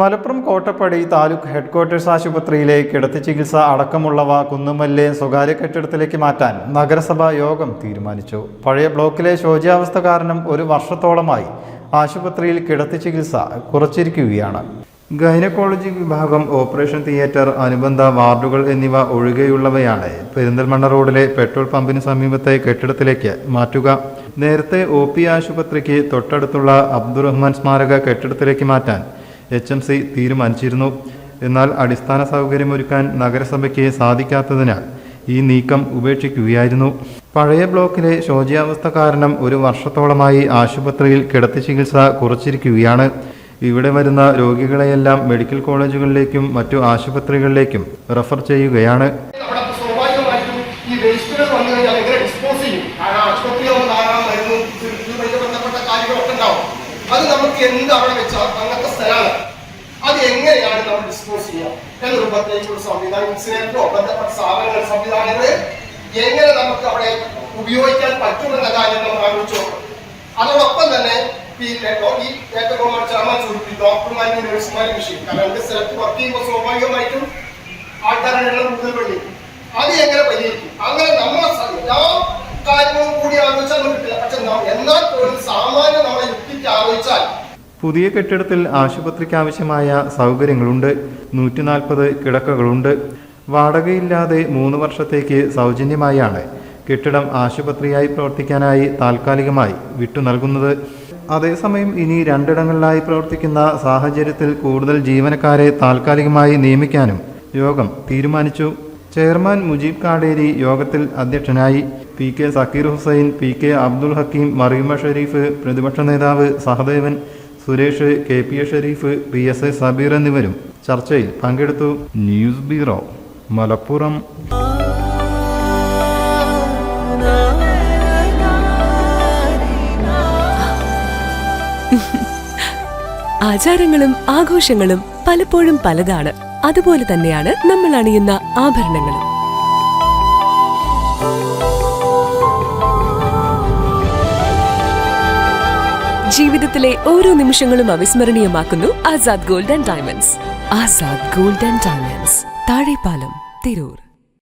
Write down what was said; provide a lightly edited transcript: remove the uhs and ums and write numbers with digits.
Malappuram Kottappadi taluk headquarters ആശുപത്രിയിലെ കിടത്തി ചികിത്സ അടക്കമുള്ളവ കുന്നുമല്ലെ സ്വകാര്യ കെട്ടിടത്തിലേക്ക് മാറ്റാൻ നഗരസഭ യോഗം തീരുമാനിച്ചു. പഴയ ബ്ലോക്കിലെ ശോച്യാവസ്ഥ കാരണം ഒരു വർഷത്തോളമായി ആശുപത്രിയിൽ കിടത്തി ചികിത്സ കുറച്ചിരിക്കുകയാണ്. ഗൈനക്കോളജി വിഭാഗം, ഓപ്പറേഷൻ തിയേറ്റർ, അനുബന്ധ വാർഡുകൾ എന്നിവ ഒഴികെയുള്ളവയാണ് പെരിന്തൽമണ്ണ റോഡിലെ പെട്രോൾ പമ്പിന് സമീപത്തെ കെട്ടിടത്തിലേക്ക് മാറ്റുക. നേരത്തെ OP ആശുപത്രിക്ക് തൊട്ടടുത്തുള്ള അബ്ദുറഹ്മാൻ സ്മാരക കെട്ടിടത്തിലേക്ക് മാറ്റാൻ HMC തീരുമാനിച്ചിരുന്നു. എന്നാൽ അടിസ്ഥാന സൗകര്യമൊരുക്കാൻ നഗരസഭയ്ക്ക് സാധിക്കാത്തതിനാൽ ഈ നീക്കം ഉപേക്ഷിക്കുകയായിരുന്നു. പഴയ ബ്ലോക്കിലെ ശോച്യാവസ്ഥ കാരണം ഒരു വർഷത്തോളമായി ആശുപത്രിയിൽ കിടത്തി ചികിത്സ കുറച്ചിരിക്കുകയാണ്. ഇവിടെ വരുന്ന രോഗികളെയെല്ലാം മെഡിക്കൽ കോളേജുകളിലേക്കും മറ്റു ആശുപത്രികളിലേക്കും റെഫർ ചെയ്യുകയാണ്. അത് നമുക്ക് എന്ത് അവിടെ വെച്ചാൽ അങ്ങനത്തെ സ്ഥലമാണ്, അത് എങ്ങനെയാണ് നമ്മൾ ഡിസ്പോസ് ചെയ്യുക എന്നൊരു പ്രത്യേകിച്ചുള്ള സംവിധാനം, ഇൻസിനേറ്ററോ ബന്ധപ്പെട്ട സ്ഥാപനങ്ങൾ സംവിധാനങ്ങൾ എങ്ങനെ നമുക്ക് അവിടെ ഉപയോഗിക്കാൻ പറ്റുമെന്ന കാര്യം നമ്മൾ ആലോചിച്ചു നോക്കണം. അതോടൊപ്പം തന്നെ ഈ ഏറ്റവും ചെയർമാൻ സൂചിപ്പിച്ചു ഡോക്ടർമാരും നഴ്സുമാരും വിഷയം. കാരണം രണ്ട് സ്ഥലത്ത് വർക്ക് ചെയ്യുമ്പോൾ സ്വാഭാവികമായിട്ടും ആൾക്കാരുടെ എണ്ണം കൂടുതൽ വേണ്ടി അത് എങ്ങനെ പരിഹരിക്കും? അങ്ങനെ നമ്മൾ എല്ലാ കാര്യങ്ങളും കൂടി ആലോചിച്ചാൽ കിട്ടില്ല. പക്ഷെ എന്നാൽ പോലും സാമാന്യം നമ്മളെ യുക്തിക്ക് ആലോചിച്ചാൽ പുതിയ കെട്ടിടത്തിൽ ആശുപത്രിക്ക് ആവശ്യമായ സൗകര്യങ്ങളുണ്ട്. 140 കിടക്കകളുണ്ട്. വാടകയില്ലാതെ 3 വർഷത്തേക്ക് സൗജന്യമായാണ് കെട്ടിടം ആശുപത്രിയായി പ്രവർത്തിക്കാനായി താൽക്കാലികമായി വിട്ടു നൽകുന്നത്. അതേസമയം ഇനി 2 ഇടങ്ങളിലായി പ്രവർത്തിക്കുന്ന സാഹചര്യത്തിൽ കൂടുതൽ ജീവനക്കാരെ താൽക്കാലികമായി നിയമിക്കാനും യോഗം തീരുമാനിച്ചു. ചെയർമാൻ മുജീബ് കാടേരി യോഗത്തിൽ അധ്യക്ഷനായി. PK സക്കീർ ഹുസൈൻ, PK അബ്ദുൽ ഹക്കീം, മറിയുമ ഷെരീഫ്, പ്രതിപക്ഷ നേതാവ് സഹദേവൻ, സുരേഷ്, KPA ഷെരീഫ്, PSA സബീർ എന്നിവരും ചർച്ചയിൽ പങ്കെടുത്തു. News bureau, Malappuram. ആചാരങ്ങളും ആഘോഷങ്ങളും പലപ്പോഴും പലതാണ്. അതുപോലെ തന്നെയാണ് നമ്മൾ അണിയുന്ന ആഭരണങ്ങളും. ജീവിതത്തിലെ ഓരോ നിമിഷങ്ങളും അവിസ്മരണീയമാക്കുന്നു Azad gold and diamonds. Azad gold and diamonds, Thazhepalam, Tirur.